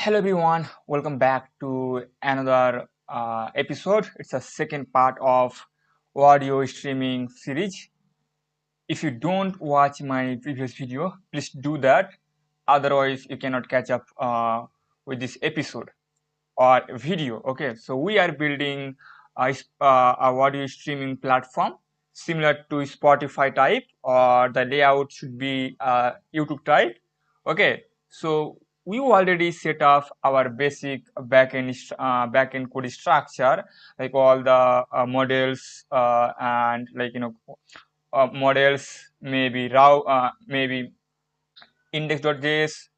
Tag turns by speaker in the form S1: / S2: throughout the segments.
S1: Hello everyone, welcome back to another episode. It's a second part of audio streaming series. If you don't watch my previous video, please do that. Otherwise, you cannot catch up with this episode or video. Okay, so we are building a audio streaming platform similar to Spotify type, or the layout should be YouTube type. Okay, so we already set up our basic backend code structure, like all the models and models, maybe raw, maybe index.js,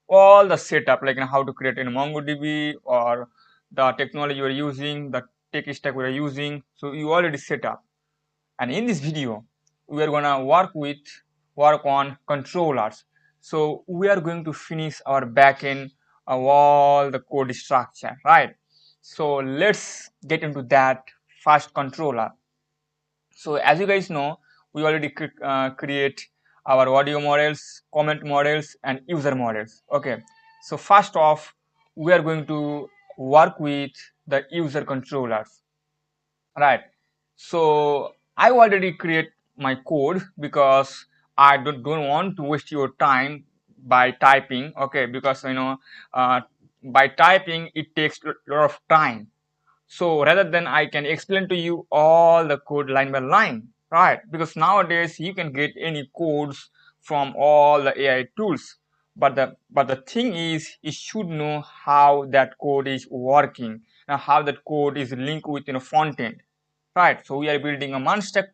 S1: all the setup, like how to create in MongoDB or the technology you are using, the tech stack we are using. So you already set up. And in this video, we are gonna work on controllers. So we are going to finish our backend of all the code structure, right? So let's get into that first controller. So as you guys know, we already create our audio models, comment models, and user models. Okay, so first off, we are going to work with the user controllers, right? So I already create my code because I don't want to waste your time by typing. Okay, because uh, by typing it takes a lot of time. So rather than I can explain to you all the code line by line, right? Because nowadays you can get any codes from all the AI tools. But the thing is, you should know how that code is working and how that code is linked with front end, right? So we are building a MERN Stack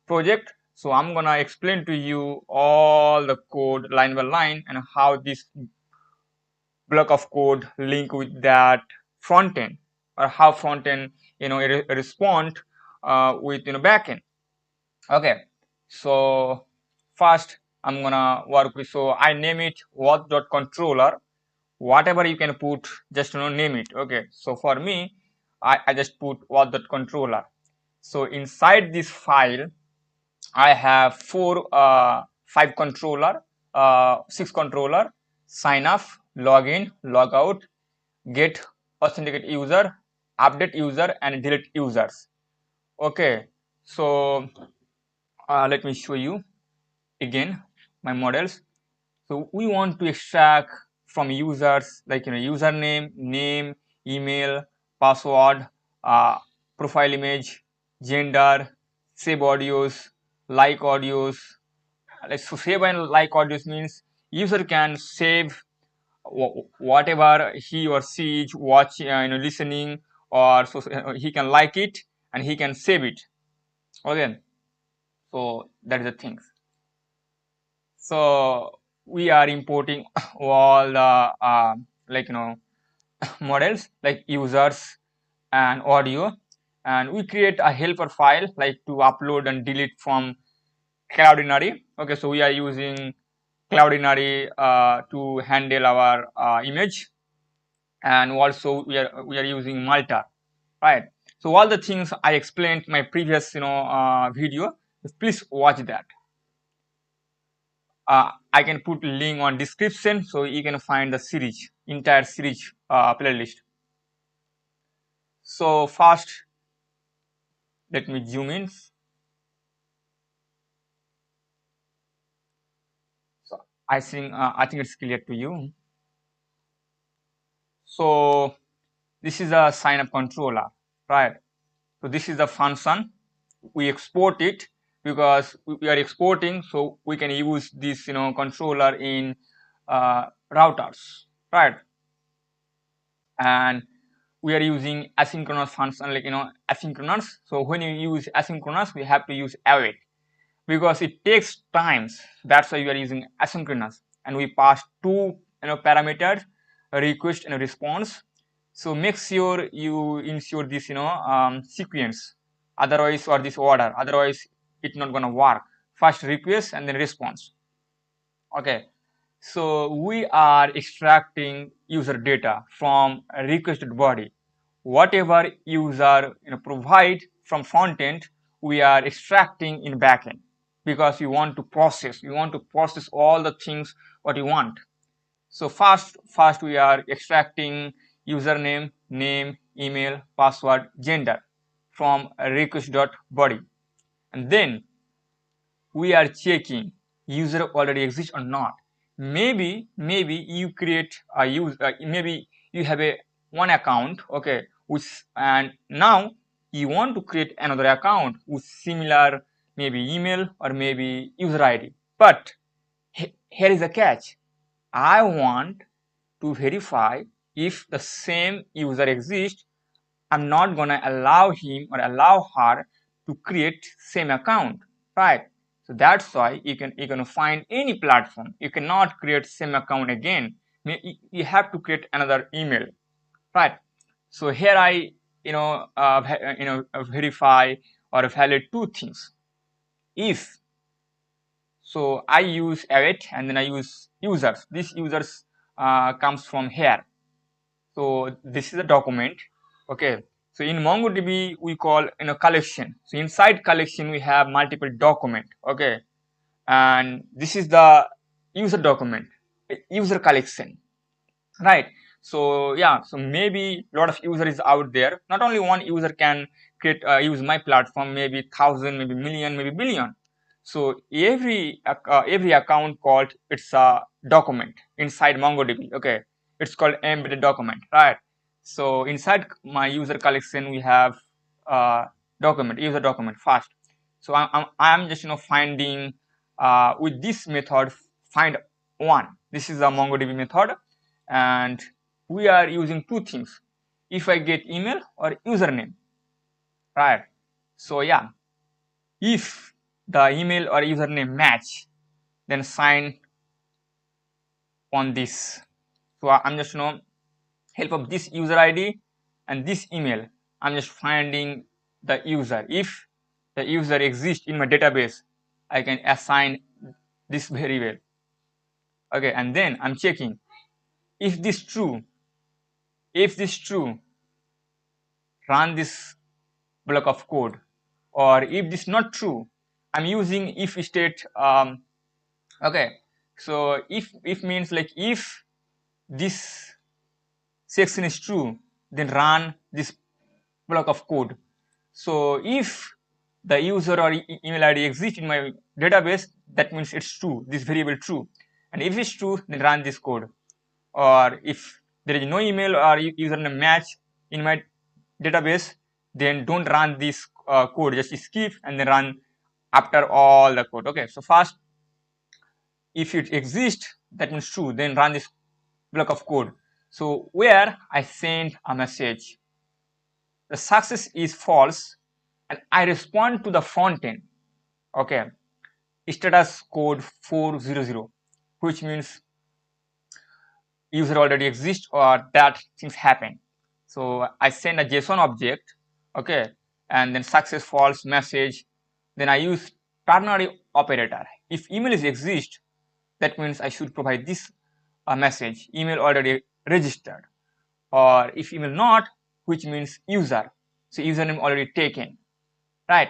S1: project. So I'm gonna explain to you all the code line by line and how this block of code link with that front end, or how front end respond with backend. Okay, so first I'm gonna work with, so I name it what.controller. Whatever you can put, just name it. Okay, so for me, I just put what.controller. So inside this file I have five controller, six controller: sign up, login, logout, get, authenticate user, update user, and delete users. Okay, so let me show you again my models. So we want to extract from users, like username, name, email, password, profile image, gender, save audios, like audios. Like, so save and like audios means user can save whatever he or she is watching, listening, or so he can like it and he can save it. Okay, so that is the thing. So we are importing all the models like users and audio, and we create a helper file like to upload and delete from Cloudinary. Okay, so we are using Cloudinary to handle our image, and also we are using Malta, right? So all the things I explained in my previous video, please watch that. I can put link on description, so you can find the series, entire series playlist. So first, let me zoom in. So I think it's clear to you. So this is a sign up controller, right? So this is the function. We export it because we are exporting, so we can use this controller in routers, right? And we are using asynchronous function, like asynchronous. So when you use asynchronous, we have to use await because it takes times. That's why we are using asynchronous, and we pass two parameters, a request and a response. So make sure you ensure this sequence, otherwise, or this order, otherwise it's not gonna work. First request and then response. Okay, so we are extracting user data from a requested body. Whatever user provide from front end, we are extracting in backend because we want to process all the things what you want. So first we are extracting username, name, email, password, gender from request.body, and then we are checking user already exists or not. Maybe you create a user, maybe you have a one account, okay, which, and now you want to create another account with similar maybe email or maybe user ID. But here is a catch. I want to verify if the same user exists. I'm not gonna allow him or allow her to create same account, right? So that's why you can find any platform. You cannot create same account again. You have to create another email, right? So here I verify or validate two things. If so, I use await and then I use users. This users comes from here. So this is a document, okay. So in MongoDB we call collection. So inside collection we have multiple document, okay, and this is the user document, user collection, right? So yeah, so maybe a lot of users out there. Not only one user can create use my platform, maybe 1,000, maybe million, maybe billion. So every account called it's a document inside MongoDB, okay. It's called embedded document, right? So inside my user collection we have document, user document first. So I'm just finding with this method find one. This is a MongoDB method, and we are using two things. If I get email or username, right? So yeah, if the email or username match, then sign on this. So I'm just help of this user ID and this email. I'm just finding the user. If the user exists in my database, I can assign this variable. Okay, and then I'm checking if this true. If this true, run this block of code, or if this not true, I'm using if state. Okay, so if means like if this section is true, then run this block of code. So if the user or email ID exists in my database, that means it's true, this variable true. And if it's true, then run this code. Or if there is no email or username match in my database, then don't run this code, just skip and then run after all the code. Okay, so first if it exists, that means true, then run this block of code. So where I send a message, the success is false, and I respond to the front end, okay, status code 400, which means user already exists or that things happen. So I send a JSON object, okay, and then success false message. Then I use ternary operator. If email is exist, that means I should provide this message, email already registered. Or if email not, which means user, so username already taken, right?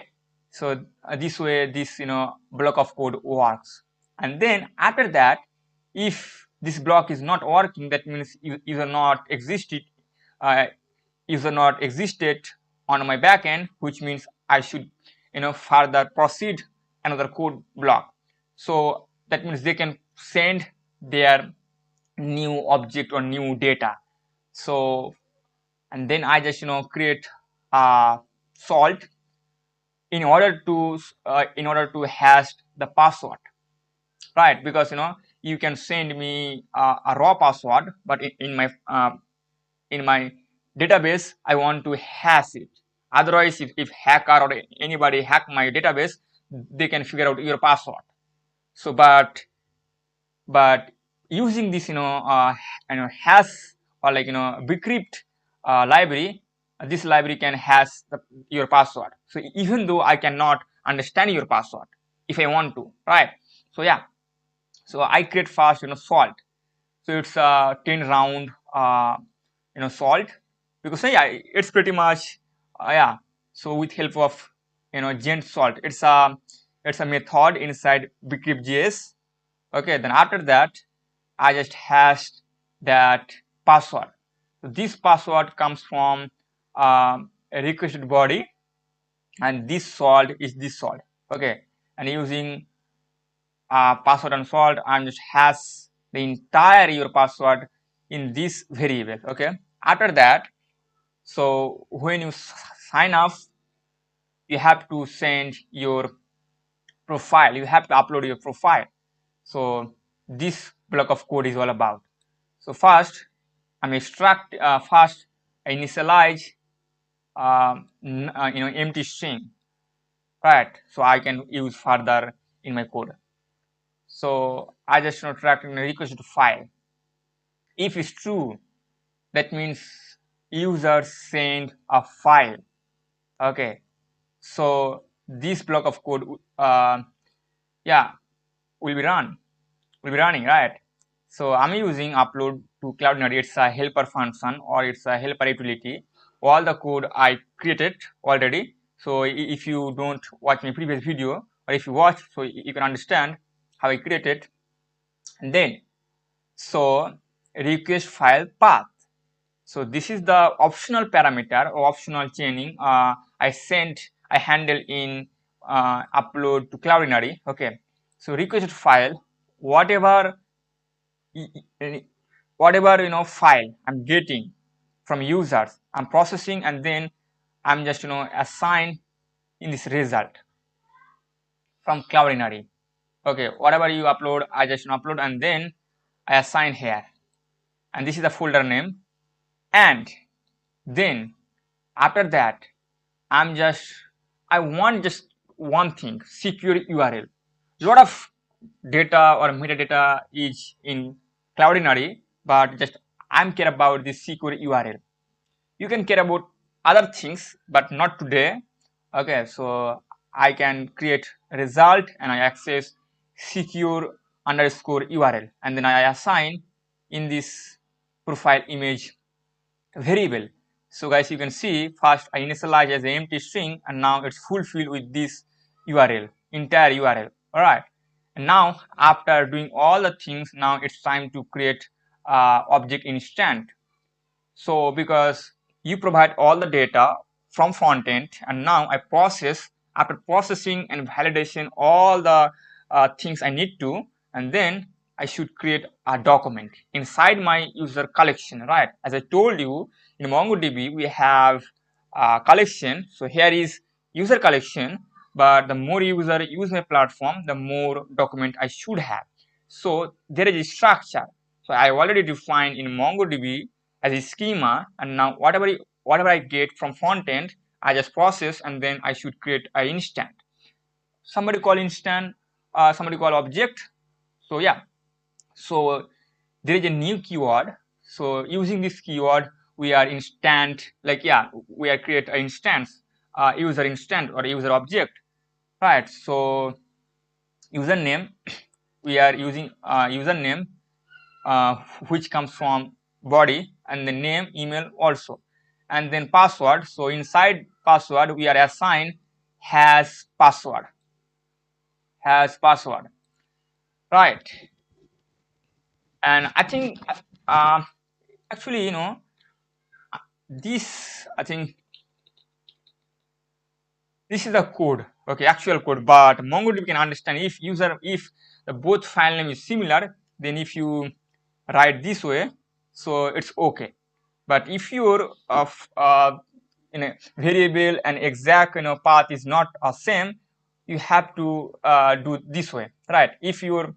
S1: So this way this block of code works. And then after that, if this block is not working, that means user not existed, uh, user not existed on my backend, which means I should further proceed another code block. So that means they can send their new object or new data. So and then I just create a salt in order to hash the password, right? Because you can send me a raw password, but in my database I want to hash it. Otherwise, if hacker or anybody hack my database, they can figure out your password. So but using this hash or like bcrypt library, this library can hash your password. So even though I cannot understand your password, if I want to, right? So yeah, so I create first salt. So it's a 10 round salt, because yeah, it's pretty much yeah. So with help of gent salt, it's a method inside bcrypt.js. Okay, then after that I just hashed that password. So this password comes from a requested body, and this salt is this salt. Okay, and using password and salt, I'm just hash the entire your password in this variable. Okay, after that, so when you sign up, you have to send your profile, you have to upload your profile. So this block of code is all about. So first I'm first I initialize empty string, right? So I can use further in my code. So I just track in a request to file. If it's true, that means user send a file. Okay, so this block of code yeah will be running, right? So I'm using upload to Cloudinary. It's a helper function or it's a helper utility. All the code I created already. So if you don't watch my previous video, or if you watch, so you can understand how I created. And then so request file path. So this is the optional parameter or optional chaining I handle in upload to Cloudinary. Okay, so requested file, whatever file I'm getting from users, I'm processing, and then I'm just assign in this result from Cloudinary. Okay, whatever you upload, I just upload, and then I assign here, and this is the folder name. And then after that, I want just one thing, secure URL. Lot of data or metadata is in Cloudinary, but just I'm care about the secure URL. You can care about other things, but not today. Okay, so I can create a result and I access secure underscore URL, and then I assign in this profile image variable. So guys, you can see first I initialize as an empty string, and now it's fulfilled with this URL, entire URL. All right, and now after doing all the things, now it's time to create object instant. So because you provide all the data from frontend, and now I process, after processing and validation all the things I need to, and then I should create a document inside my user collection, right? As I told you, in MongoDB we have a collection. So here is user collection, but the more user use my platform, the more document I should have. So there is a structure. So I already defined in MongoDB as a schema, and now whatever I get from frontend, I just process, and then I should create an instant. Somebody call instant, somebody call object. So yeah, so there is a new keyword. So using this keyword, we are instant, like yeah, we are create an instance, user instant or user object, right? So username, we are using username which comes from body, and the name, email also, and then password. So inside password we are assigned has password, right? And I think actually this, I think this is the code, okay, actual code, but MongoDB can understand if the both file name is similar, then if you write this way, so it's okay. But if your variable and exact path is not same, you have to do this way, right? If your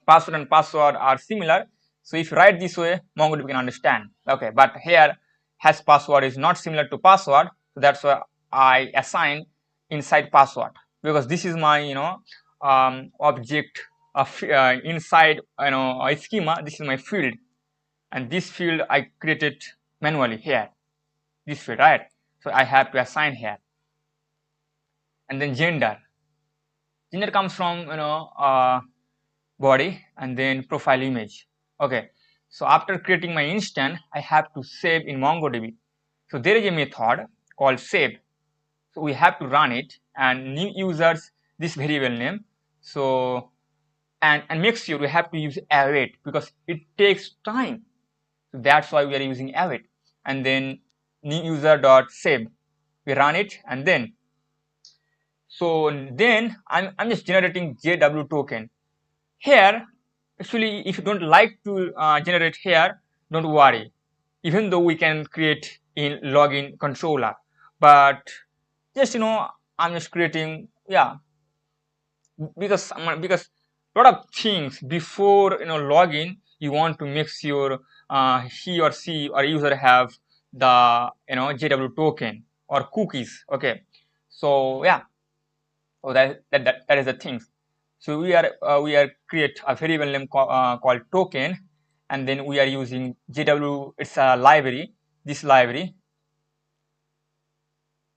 S1: password and password are similar, so if you write this way, MongoDB can understand. Okay, but here hash password is not similar to password, so that's why I assign inside password, because this is my object of inside a schema. This is my field, and this field I created manually here, this field, right? So I have to assign here. And then gender comes from body, and then profile image. Okay, so after creating my instance, I have to save in MongoDB. So there is a method called save. So we have to run it, and new users this variable name. So and make sure we have to use await because it takes time. So that's why we are using await. And then new user dot save, we run it, and then I'm just generating JW token here. Actually, if you don't like to generate here, don't worry, even though we can create in login controller, but just I'm just creating, yeah, because lot of things before login, you want to make sure he or she or user have the JW token or cookies. Okay, so yeah, so that is the things. So we are create a variable name called token, and then we are using JW. It's a library. This library,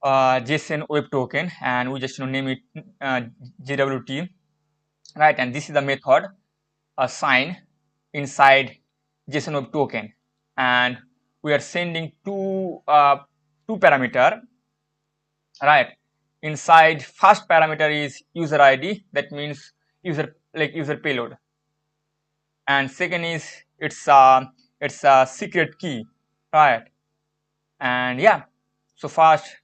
S1: JSON web token, and we just name it JWT, right? And this is the method assign inside JSON web token, and we are sending two parameter, right? Inside first parameter is user ID, that means user payload, and second is it's a secret key, right? And yeah, so first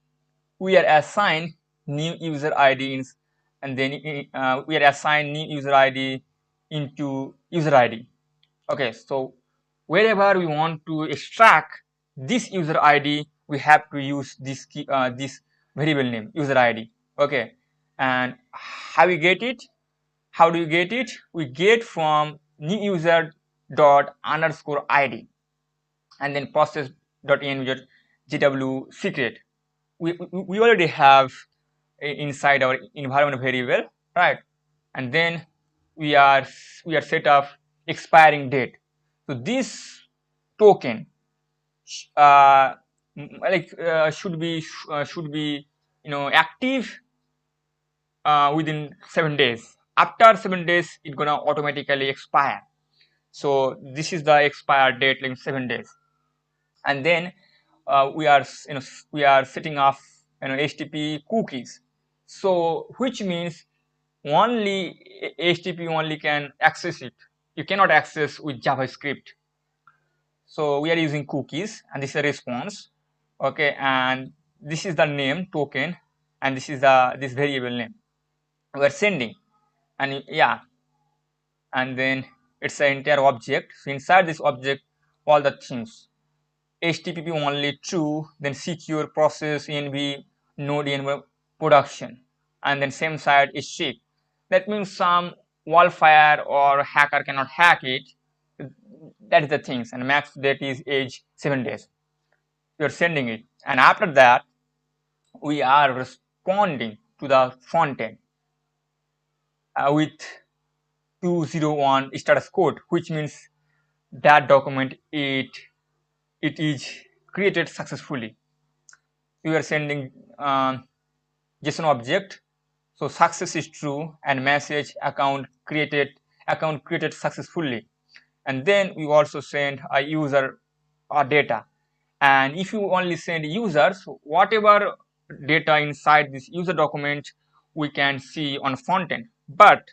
S1: we are assigned new user ID and then we are assigned new user ID into user ID. Okay, so wherever we want to extract this user ID, we have to use this key, this variable name user ID. Okay, and how we get it? How do you get it? We get from new user dot underscore ID, and then process dot env gw secret. We already have inside our environment variable, right? And then we are set up expiring date. So this token should be active within 7 days. After 7 days, it's gonna automatically expire. So this is the expire date, like 7 days. And then we are setting up HTTP cookies. So which means only HTTP only can access it. You cannot access with JavaScript. So we are using cookies, and this is a response. Okay, and this is the name token, and this is this variable name we are sending, and yeah, and then it's an entire object. So inside this object, all the things. HTTP only true, then secure, process, env, node env, production, and then same side is check. That means some wildfire or hacker cannot hack it. That is the things, and max date is age 7 days. You're sending it, and after that we are responding to the front end with 201 status code, which means that document it is created successfully. We are sending JSON object, so success is true, and message account created successfully. And then we also send a user data, and if you only send users, whatever data inside this user document we can see on front end, but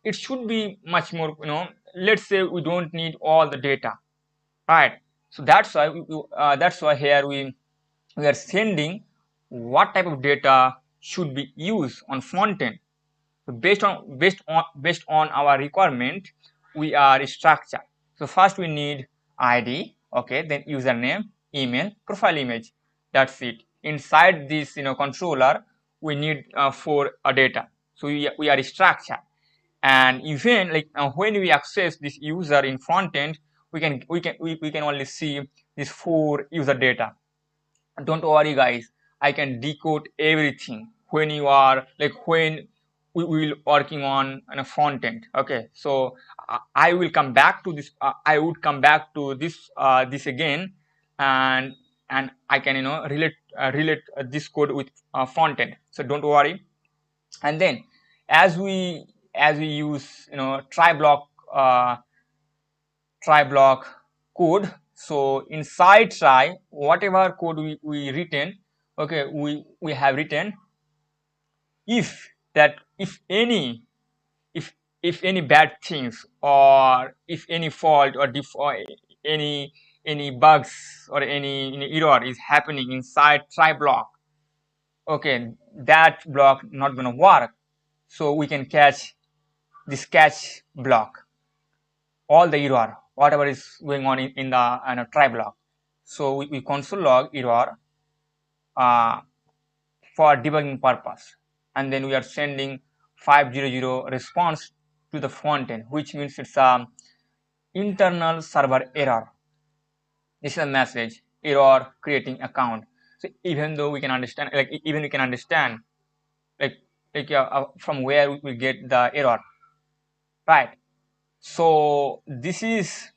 S1: it should be much more, let's say we don't need all the data, right? So that's why here we are sending what type of data should be used on front end. So based on our requirement, we are structured. So first we need ID, okay, then username, email, profile image. That's it. Inside this controller, we need for data. So we are structured, and even like when we access this user in front end, we can only see this 4 user data. Don't worry guys, I can decode everything when you are like when we will working on a front end. Okay, so I will come back to this, I would come back to this again, and I can relate this code with front end, so don't worry. And then as we use try block code, so inside try, whatever code we written, okay, we have written, if if any bad things or if any fault or any bugs or any error is happening inside try block, okay, that block not gonna work. So we can catch this catch block, all the error, whatever is going on in the try block. So we console log error uh, for debugging purpose, and then we are sending 500 response to the front end, which means it's a internal server error. This is a message error creating account. So even though we can understand, like even we can understand, like from where we get the error, right? So this is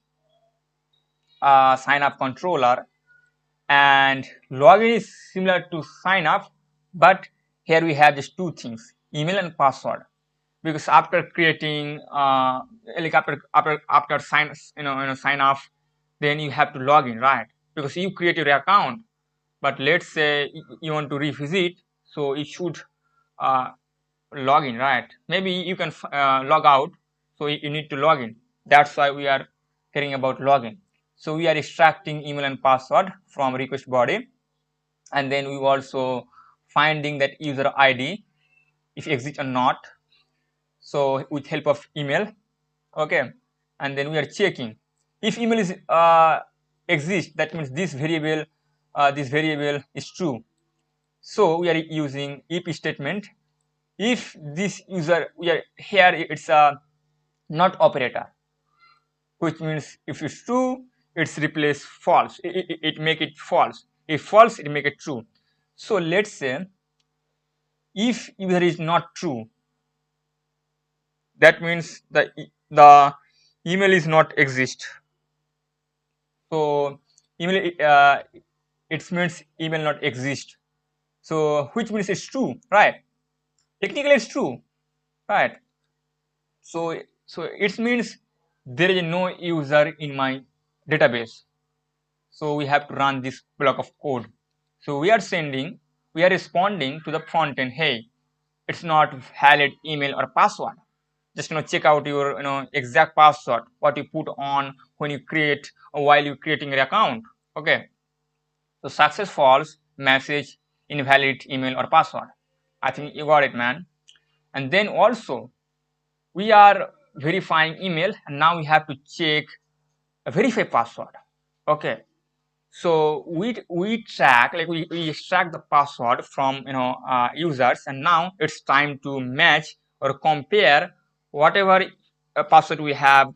S1: a sign up controller, and login is similar to sign up, but here we have just two things, email and password. Because after creating like after sign off, then you have to log in, right? Because you create your account, but let's say you want to revisit, so it should uh, log in, right? Maybe you can log out, so you need to log in. That's why we are caring about login. So we are extracting email and password from request body, and then we also finding that user ID if exist or not, so with help of email, okay. And then we are checking if email is exist, that means this variable is true. So we are using if statement. If this user, we are here, it's a not operator, which means if it's true, it's replace false, it make it false. If false, it make it true. So let's say if user is not true, that means the email is not exist. So email it means email not exist, so which means it's true, right? Technically it's true, right? So it means there is no user in my database, so we have to run this block of code. So we are responding to the front end, hey, it's not valid email or password. Just check out your exact password what you put on when you create or while you creating your account, okay. So success false, message invalid email or password. I think you got it, man. And then also we are verifying email, and now we have to check a verify password, okay. So we track, like we extract the password from users, and now it's time to match or compare whatever password we have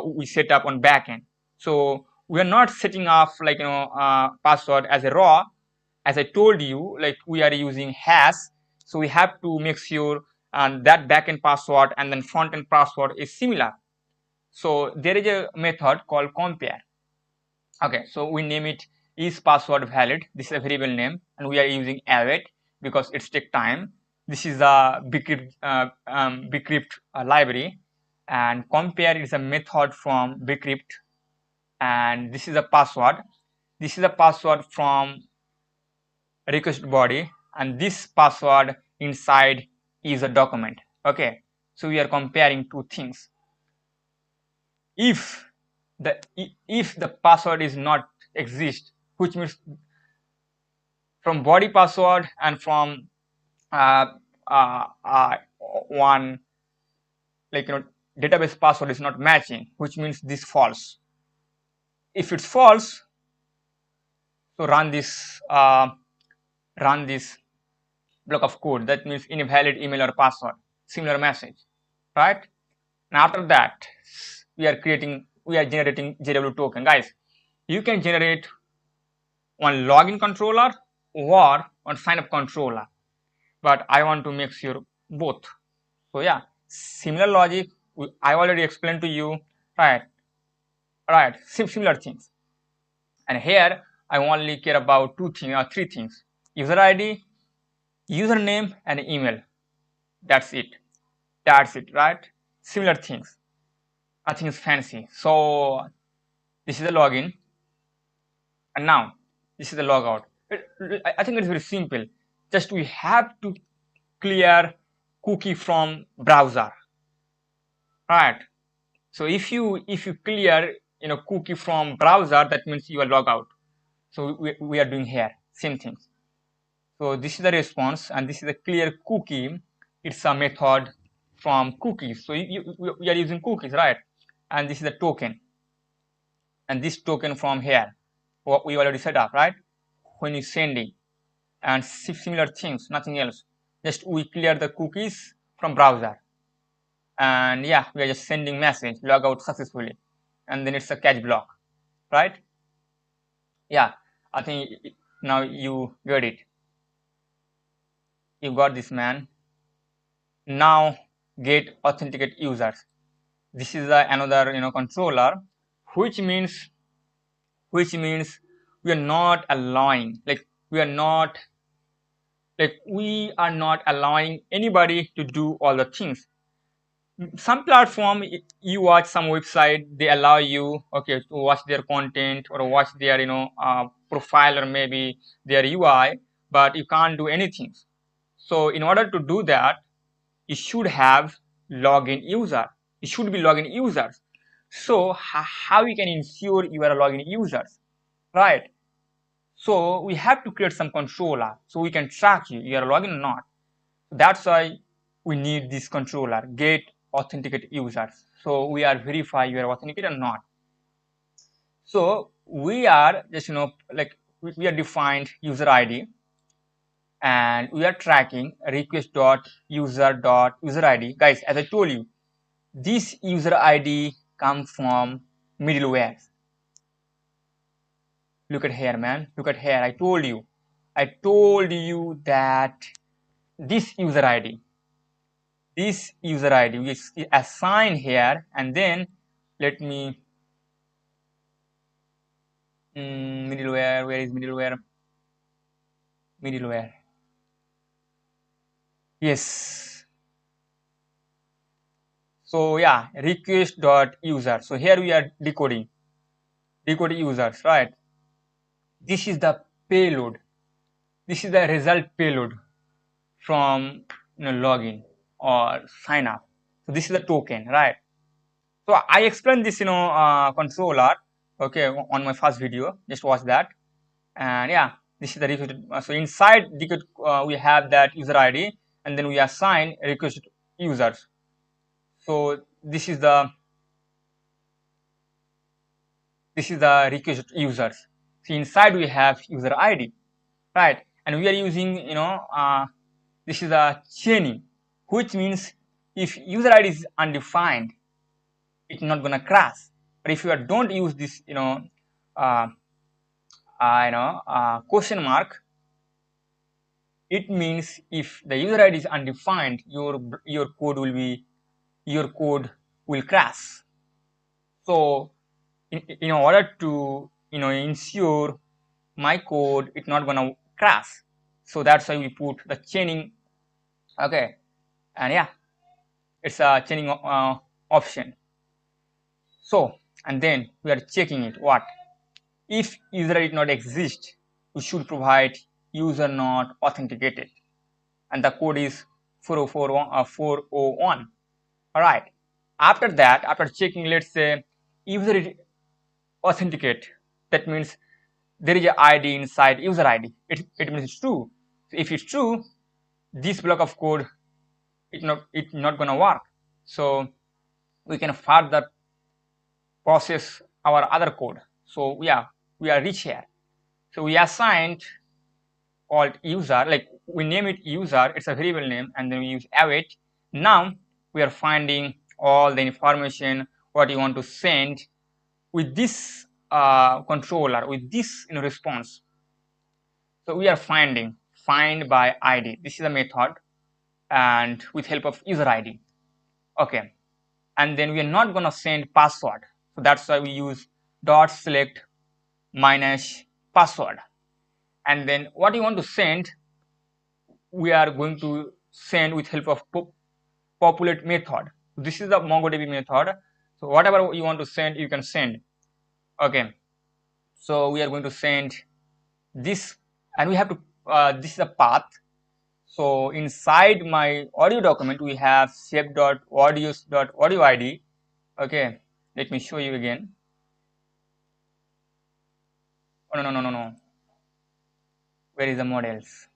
S1: we set up on backend. So we are not setting off like password as a raw, as I told you, like we are using hash. So we have to make sure that backend password and then front end password is similar. So there is a method called compare. Okay, so we name it is password valid. This is a variable name, and we are using await because it's take time. This is a bcrypt library, and compare is a method from bcrypt, and this is a password. This is a password from request body, and this password inside is a document, okay. So we are comparing two things. If the password is not exist, which means from body password and from uh, uh, uh, one like database password is not matching, which means this false. If it's false, so run this block of code, that means invalid email or password, similar message, right? And after that we are generating JW token. Guys, you can generate one login controller or one sign up controller, but I want to make sure both. So yeah, similar logic I already explained to you, right? Similar things. And here I only care about two things or three things: user ID, username, and email. That's it. Right? Similar things. Nothing is fancy. So this is the login, and now this is the logout. I think it's very simple. Just we have to clear cookie from browser. right? So if you clear cookie from browser, that means you are log out. So we are doing here same thing. So this is the response, and this is a clear cookie. It's a method from cookies. So we are using cookies, right? And this is the token, and this token from here, what we already set up, right? When you sending, and similar things, nothing else. Just we clear the cookies from browser, and yeah, we are just sending message log out successfully, and then it's a catch block, right? Yeah, I think now you get it. You got this, man. Now get authenticate users. This is another controller, which means we are not allowing, we are not allowing anybody to do all the things. Some platform, you watch some website, they allow you, okay, to watch their content or watch their profile or maybe their UI, but you can't do anything. So in order to do that, you should have login user. You should be login users. So how you can ensure you are a login users, right? So we have to create some controller so we can track you are login or not. That's why we need this controller, get authenticate users. So we are verify you are authenticate or not. So we are just we are defined user ID, and we are tracking request.user.user ID. Guys, as I told you, this user ID comes from middleware. Look at here, man. Look at here. I told you that this user ID we assign here, and then let me middleware. Where is middleware? Yes. So yeah, request.user. So here we are decoding users, right? This is the payload. This is the result payload from login or sign up. So this is the token, right? So I explained this controller, okay, on my first video. Just watch that. And yeah, this is the request. So inside decode, we have that user ID, and then we assign request users. So this is the request users. So inside we have user ID, right? And we are using this is a chaining, which means if user ID is undefined, it's not gonna crash. But if you don't use this uh, question mark, it means if the user ID is undefined, your code will crash. So in order to ensure my code it's not gonna crash, so that's why we put the chaining. Okay, and yeah, it's a chaining option. So and then we are checking it. What if user ID not exist? We should provide user not authenticated, and the code is 401. All right. After that, after checking, let's say user is authenticate. That means there is an ID inside user ID. It means it's true. So if it's true, this block of code it's not gonna work. So we can further process our other code. So yeah, we are rich here. So we assigned called user, like we name it user, it's a variable name, and then we use await. Now we are finding all the information what you want to send with this controller, with this response. So we are find by ID. This is a method, and with help of user ID. Okay, and then we are not gonna send password. So that's why we use dot select minus password. And then what you want to send, we are going to send with help of populate method. This is the MongoDB method. So whatever you want to send, you can send. Okay, so we are going to send this, and we have to this is a path. So inside my audio document, we have shape.audios.audio ID. Okay, let me show you again. Oh, no. Where is the models?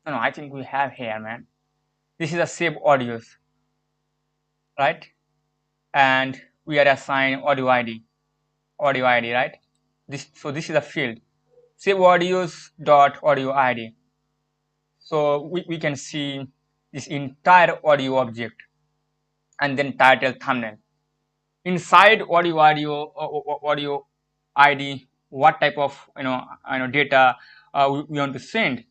S1: No, I think we have here, man. This is a shape audios, right? And we are assigned audio ID, right? This is a field, shape audios dot audio ID. So we can see this entire audio object, and then title, thumbnail. Inside audio ID, what type of data we want to send,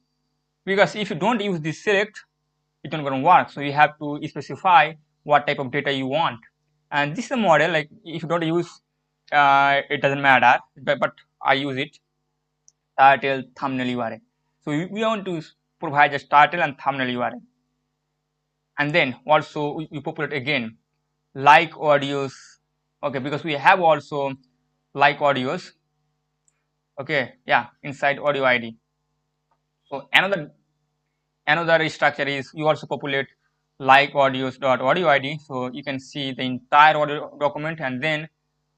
S1: because if you don't use this select, it's not going to work. So you have to specify what type of data you want, and this is a model. Like if you don't use, it doesn't matter, but I use it, title, thumbnail, URL. So we want to provide just title and thumbnail URL, and then also we populate again like audios. Okay, because we have also like audios. Okay, yeah, inside audio ID. So another structure is you also populate like audios dot audio ID. So you can see the entire audio document, and then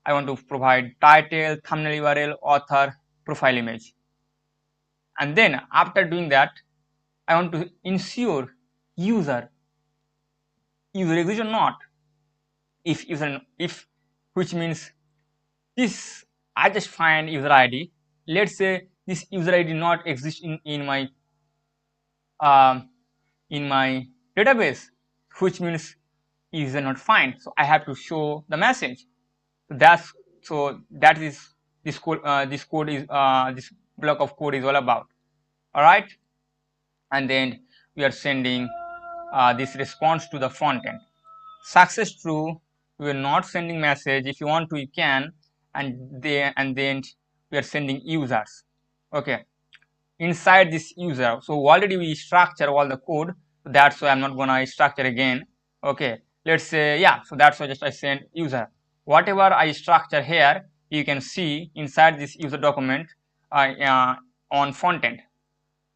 S1: I want to provide title, thumbnail URL, author, profile image. And then after doing that, I want to ensure user exists or not. If which means this, I just find user ID. Let's say this user ID not exist um, in my database, which means user not find. So I have to show the message. That is this code. This block of code is all about. All right, and then we are sending this response to the front end. Success true. We are not sending message. If you want to, you can, and then we are sending users. Okay, inside this user. So already we structure all the code. That's why I'm not gonna structure again. Okay, let's say, yeah. So that's why just I send user. Whatever I structure here, you can see inside this user document on front end,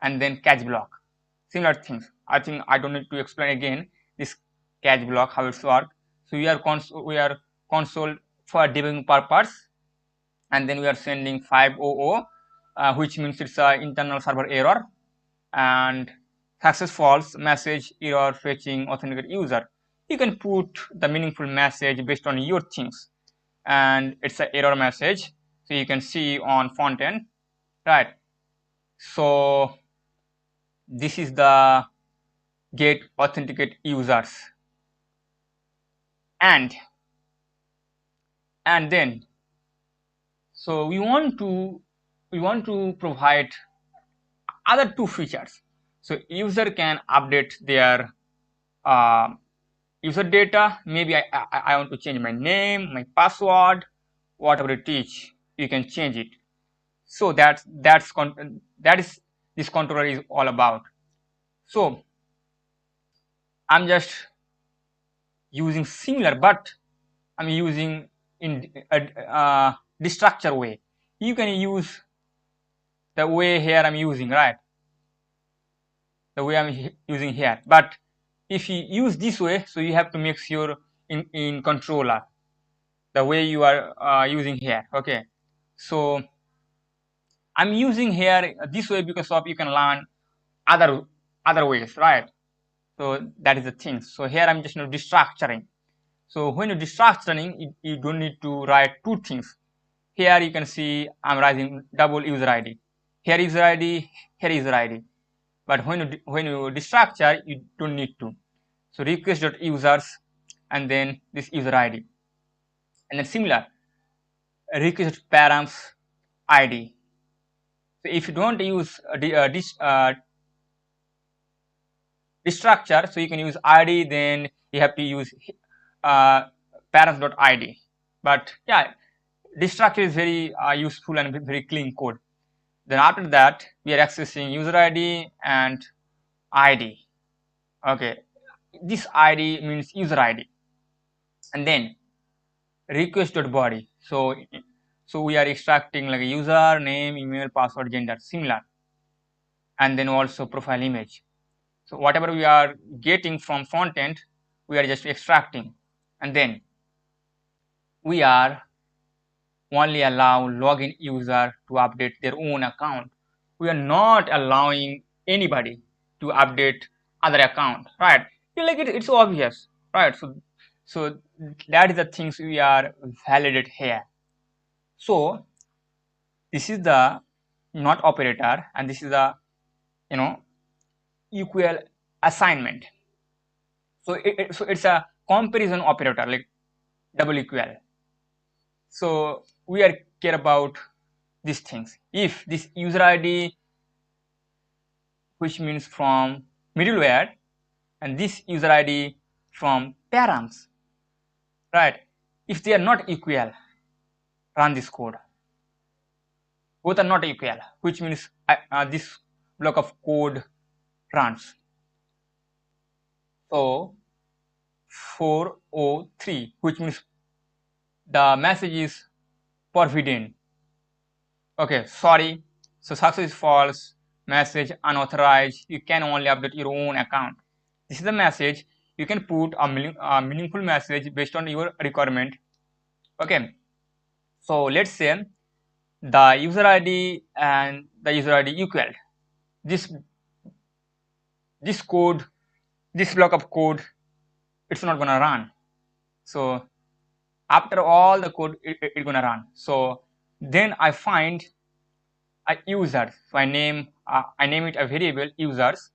S1: and then catch block. Similar things. I think I don't need to explain again this catch block how it's work. So we are console for debugging purpose, and then we are sending 500, which means it's a internal server error, and success false message error fetching authenticate user. You can put the meaningful message based on your things, and it's an error message. So you can see on front end, right? So this is the get authenticate users, and then so we want to provide other two features. So user can update their user data. Maybe I want to change my name, my password, whatever it is, you can change it. So that is this controller is all about. So I'm just using similar, but I'm using in a destructure way. You can use the way here I'm using, right? The way I'm using here. But if you use this way, so you have to make sure in controller the way you are using here. Okay, so I'm using here this way because of you can learn other ways, right? So that is the thing. So here I'm just destructuring. So when you're destructuring, you don't need to write two things. Here you can see I'm writing double user ID. Here user ID, here user ID. But when you destructure, you don't need to. So request.users, and then this user ID, and then similar request params ID. So if you don't use destructure, so you can use ID, then you have to use params.id. But yeah, destructure is very useful and very clean code. Then after that, we are accessing user ID and ID. Okay, this ID means user ID, and then request.body. So So we are extracting like a user, name, email, password, gender, similar, and then also profile image. So whatever we are getting from front end, we are just extracting, and then we are only allow login user to update their own account. We are not allowing anybody to update other account, right? Like it's obvious, right? So that is the things we are validate here. So this is the not operator, and this is the you know equal assignment. So it's a comparison operator like double equal. So we are care about these things. If this user ID, which means from middleware, and this user ID from params, right? If they are not equal, run this code. Both are not equal, which means this block of code runs. So 403, which means the message is forbidden. Okay, sorry. So success is false, message unauthorized, you can only update your own account. This is the message. You can put a meaningful message based on your requirement. Okay, so let's say the user ID and the user ID equal. This code, this block of code, it's not gonna run. So after all the code, it's gonna run. So then I find a user. So I name it a variable users,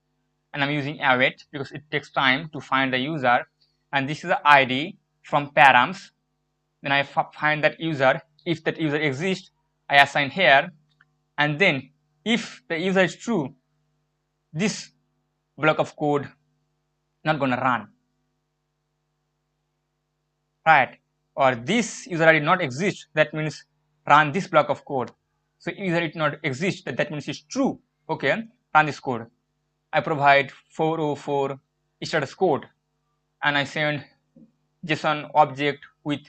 S1: and I'm using await because it takes time to find the user, and this is the ID from params. Then I find that user. If that user exists, I assign here, and then if the user is true, this block of code not gonna run, right? Or this user ID not exist, that means run this block of code. So user ID not exist, that means it's true. Okay, run this code. I provide 404 status code, and I send JSON object with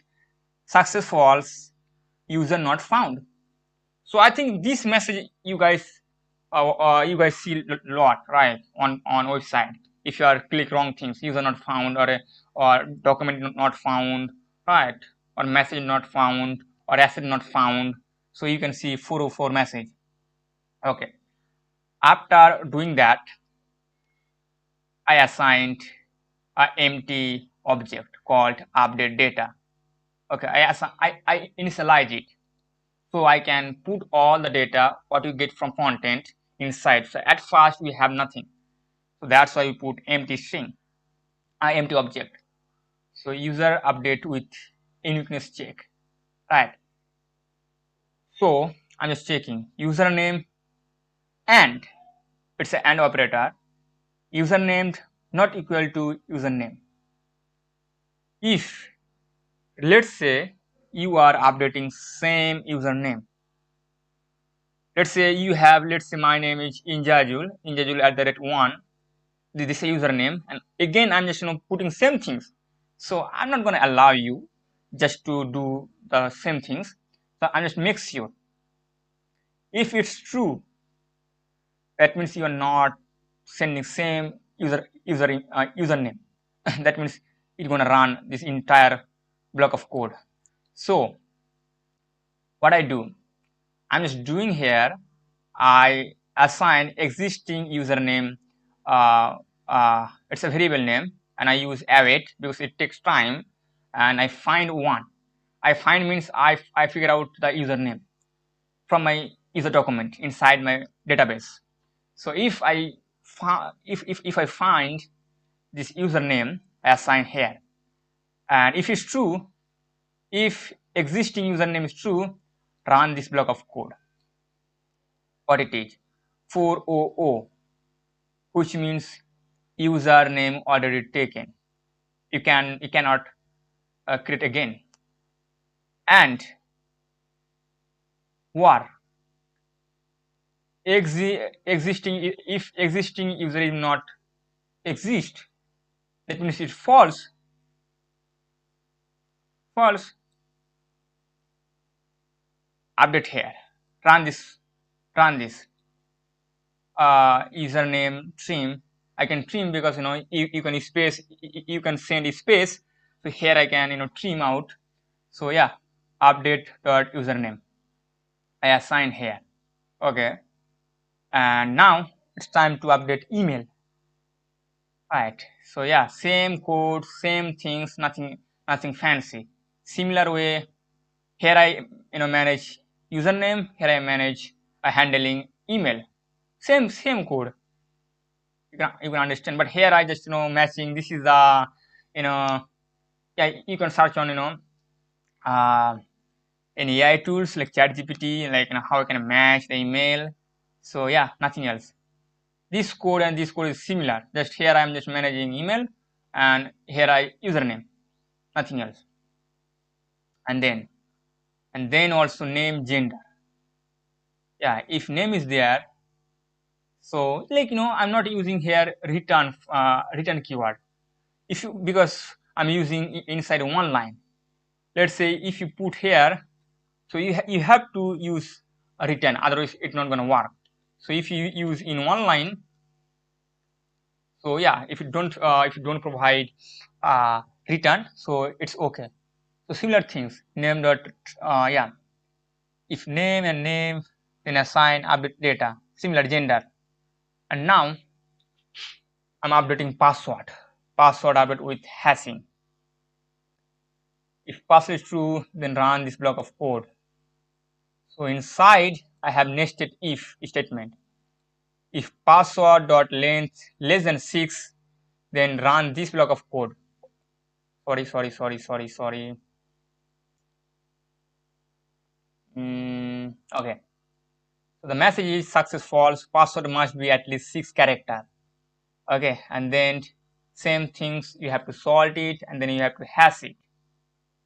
S1: success false, user not found. So I think this message you guys see a lot, right, on website. If you are click wrong things, user not found, or document not found, right, or message not found, or asset not found. So you can see 404 message. Okay, after doing that, I assigned a empty object called update data. Okay, I initialize it, so I can put all the data what you get from content inside. So at first we have nothing, so that's why we put empty string, empty object. So user update with uniqueness check, right? So I'm just checking username, and it's an AND operator. Username not equal to username. If let's say you are updating same username, let's say you have, let's say my name is injajul @1, this is a username, and again I'm just putting same things. So I'm not going to allow you just to do the same things. So I just make sure if it's true, that means you are not sending same username. That means it's going to run this entire block of code. So what I do, I'm just doing here, I assign existing username, it's a variable name, and I use await because it takes time, and I find one. I find means I figure out the username from my user document inside my database. So if I if I find this username, I assign here, and if it's true, if existing username is true, run this block of code. What it is, 400, which means username already taken. You cannot create again. And var existing, if existing user is not exist, that means it's false. update here, run this username trim. I can trim because you can space, you can send a space, so here I can trim out. So yeah, update dot username I assign here. Okay, and now it's time to update email. Right, so yeah, same code, same things, nothing fancy. Similar way, here I manage username, here I manage handling email. Same code. You can understand, but here I just matching. This is the you know yeah, you can search on uh, any AI tools like ChatGPT, like how I can match the email. So yeah, nothing else. This code and this code is similar. Just here I am just managing email, and here I username, nothing else. And then also name, gender. Yeah, if name is there, so like I'm not using here return keyword. If you, because I'm using inside one line. Let's say if you put here, so you have to use a return, otherwise it's not going to work. So if you use in one line, so yeah, if you don't provide return, so it's okay. So similar things, name dot yeah, if name and name, then assign update data, similar gender. And now I'm updating password update with hashing. If password is true, then run this block of code. So inside I have nested if statement. If password dot length less than 6, then run this block of code. Sorry. Okay. So the message is success false. Password must be at least 6 character. Okay, and then same things, you have to sort it, and then you have to hash it.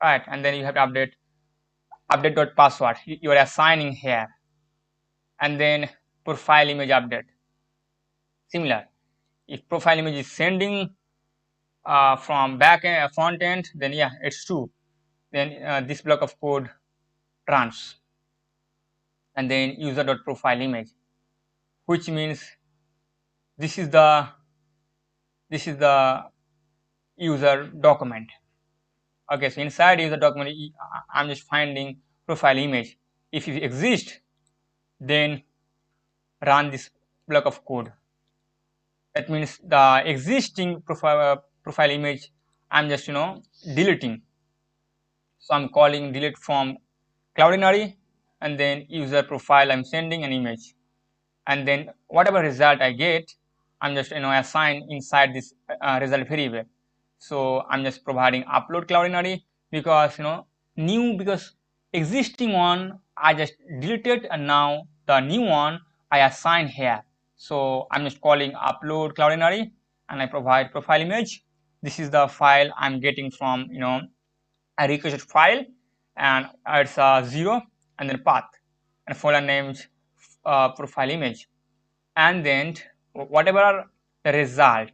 S1: Right, and then you have to update dot password. You are assigning here, and then profile image update. Similar. If profile image is sending from backend front end, then yeah, it's true. Then this block of code runs, and then user dot profile image, which means this is the user document. Okay, so inside user document, I'm just finding profile image. If it exists, then run this block of code. That means the existing profile image, I'm just deleting. So I'm calling delete from Cloudinary, and then user profile, I'm sending an image, and then whatever result I get, I'm just assign inside this result variable. So I'm just providing upload Cloudinary, because because existing one I just deleted, and now the new one I assign here. So I'm just calling upload Cloudinary, and I provide profile image. This is the file I'm getting from a requested file, and it's a 0, and then path, and folder named profile image, and then whatever the result,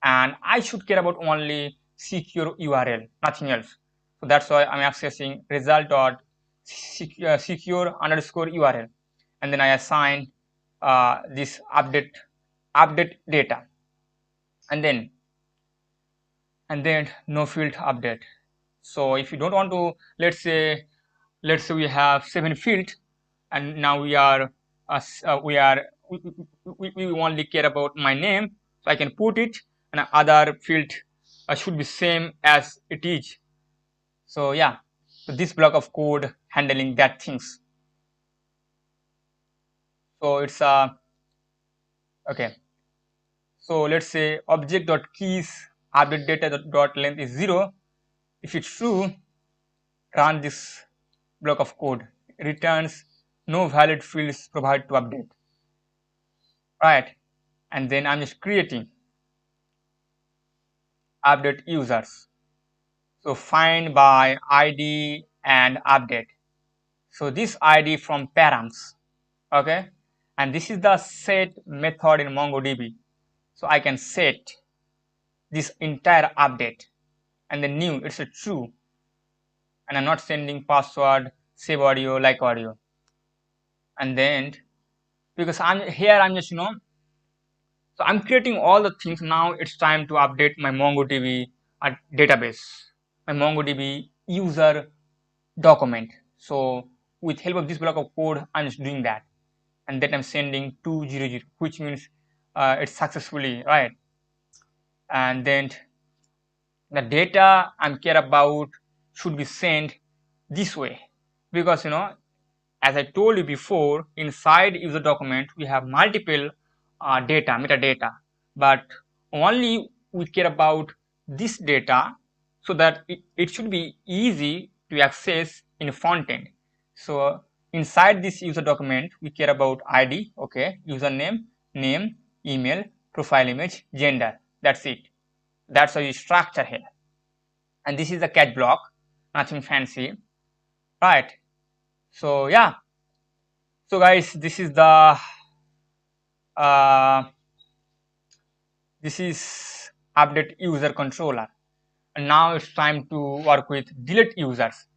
S1: and I should care about only secure URL, nothing else. So that's why I'm accessing result dot secure underscore URL, and then I assign this update data, and then no field update. So if you don't want to, let's say we have 7 fields, and now we only care about my name, so I can put it, and other field should be same as it is. So yeah, so this block of code handling that things. So it's okay. So let's say object dot keys update data dot length is 0. If it's true, run this block of code, returns no valid fields provided to update. Right, and then I'm just creating update users. So find by ID and update. So this ID from params. Okay, and this is the set method in MongoDB. So I can set this entire update, and the new, it's a true, and I'm not sending password save audio, like audio. And then because I'm just so I'm creating all the things. Now it's time to update my MongoDB database, my MongoDB user document. So with help of this block of code, I'm just doing that, and then I'm sending 200, which means it's successfully, right? And then the data I'm care about should be sent this way, because as I told you before, inside user document we have multiple data, metadata, but only we care about this data, so that it should be easy to access in front end. So inside this user document we care about ID, okay, username, name, email, profile image, gender. That's it. That's how you structure here. And this is the catch block, nothing fancy, right? So yeah, so guys, this is the uh, this is update user controller, and now it's time to work with delete users,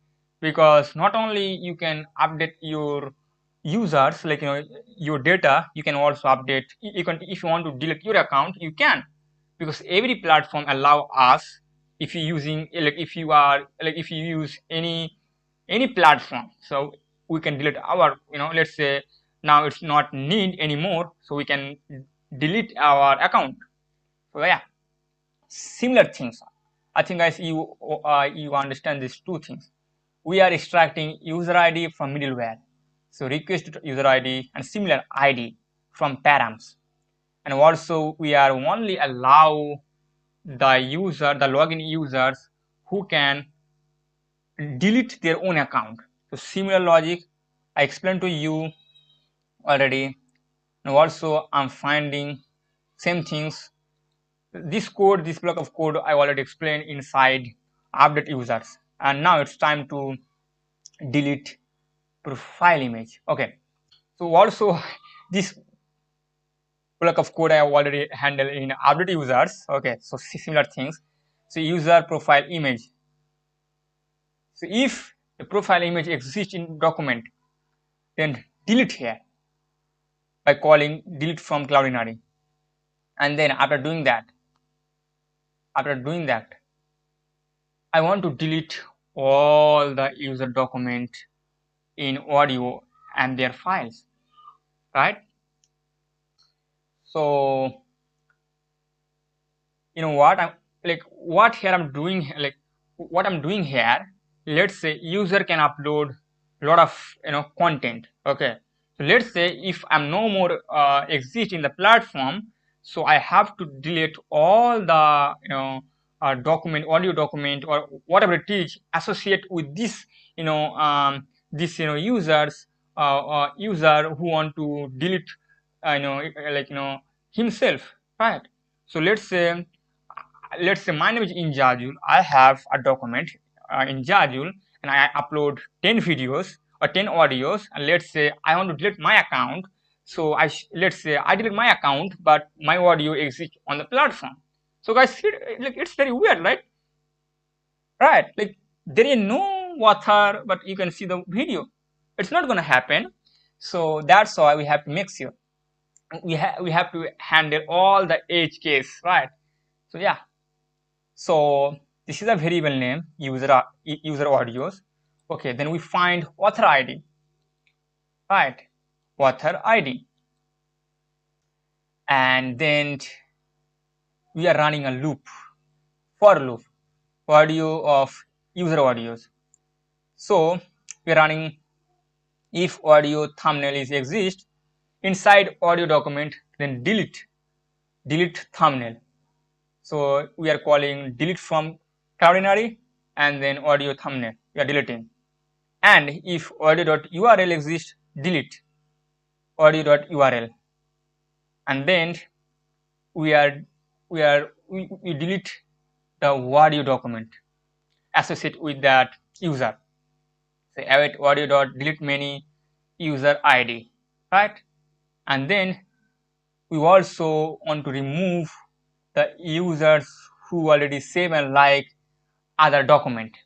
S1: because not only you can update your users, like your data, you can also update, you can, if you want to delete your account you can, because every platform allow us, if you using like if you are like if you use any platform, so we can delete our, let's say now it's not need anymore, so we can delete our account. So yeah, similar things. I think guys you understand these two things. We are extracting user ID from middleware, so request user ID and similar ID from params, and also we are only allow the login users who can delete their own account. So similar logic I explained to you already. Now also I'm finding same things. This code, this block of code I already explained inside update users, and now it's time to delete profile image. Okay, so also this block of code I have already handled in update users. Okay, so similar things. So user profile image. So if the profile image exists in document, then delete here by calling delete from Cloudinary. And then after doing that, I want to delete all the user document in audio and their files, right? So you know what I'm like what here I'm doing, like what I'm doing here, let's say user can upload a lot of content. Okay, so let's say if I'm no more exist in the platform, so I have to delete all the document, audio document, or whatever it is associate with this users user who want to delete himself, right? So let's say my name is Injajul. I have a document in Jajul, and I upload 10 videos or 10 audios, and let's say I want to delete my account. So let's say I delete my account, but my audio exists on the platform. So guys, like it's very weird, right? Right, like there is no author, but you can see the video. It's not gonna happen. So that's why we have to make sure we have to handle all the edge case, right? So yeah. So this is a variable name, user audios. Okay, then we find author ID, right? Author ID, and then we are running a loop, for loop, audio of user audios. So we are running if audio thumbnail is exist inside audio document, then delete thumbnail. So we are calling delete from Cloudinary, and then audio thumbnail we are deleting. And if audio.url exists, delete audio.url, and then we delete the audio document associated with that user. Say await audio.delete many user ID, right? And then we also want to remove the users who already save and like other document.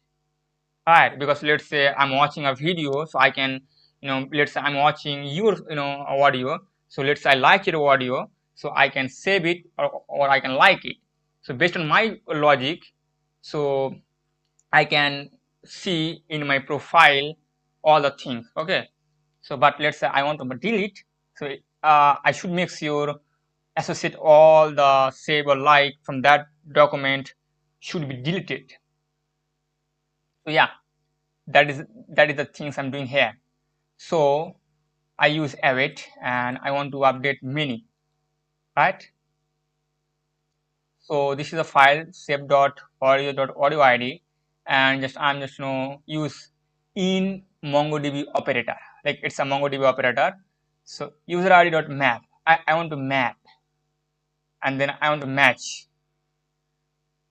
S1: right? Because let's say I'm watching a video, so I can, let's say I'm watching your, audio. So let's say I like your audio, so I can save it, or I can like it. So based on my logic, so I can see in my profile all the things. Okay. So but let's say I want to delete, so I should make sure associate all the save or like from that document should be deleted. So yeah, that is the things I'm doing here. So I use await and I want to update many, right? So this is a file save.audio.audio id, and I'm just use in MongoDB operator, like it's a MongoDB operator. So user id.map, I want to map, and then I want to match,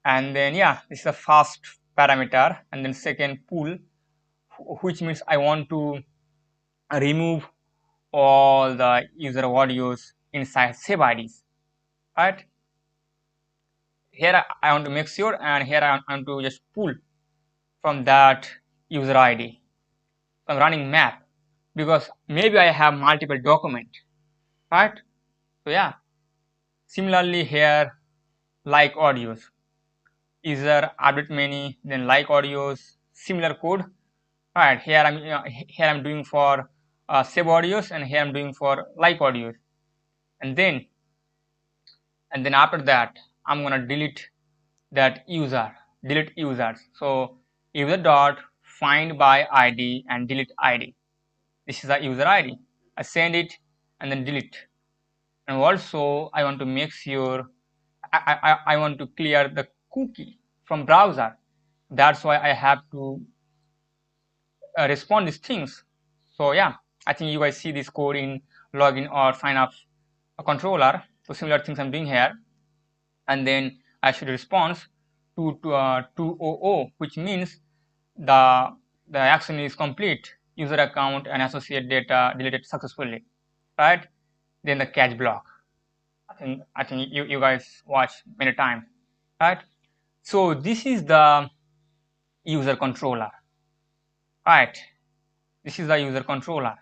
S1: and then yeah, this is a first parameter, and then second pool, which means I want to remove all the user audios inside save IDs, right? Here I want to make sure, and here I want to just pull from that user ID. I'm running map because maybe I have multiple document, right? So yeah, similarly here, like audios, user update many, then like audios, similar code, right? Here I'm doing for save audios, and here I'm doing for like audios, and then after that I'm gonna delete that delete users. So user dot find by id and delete id. This is a user id. I send it and then delete. And also I want to make sure I want to clear the cookie from browser. That's why I have to respond these things. So yeah, I think you guys see this code in login or sign up a controller. So similar things I'm doing here, and then I should respond to 200, which means the action is complete. User account and associate data deleted successfully, right? Then the catch block. I think you guys watch many times, right? So this is the user controller, right? This is the user controller,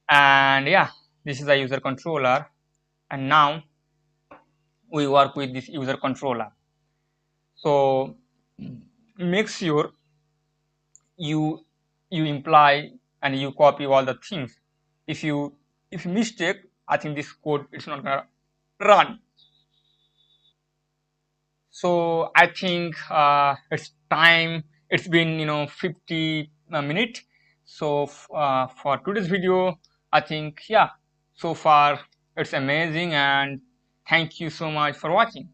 S1: and yeah, this is the user controller, and now we work with this user controller. So make sure you imply and you copy all the things. If you mistake, I think this code it's not gonna run. So I think it's time. It's been 50 minutes. So for today's video, I think yeah, so far it's amazing, and thank you so much for watching.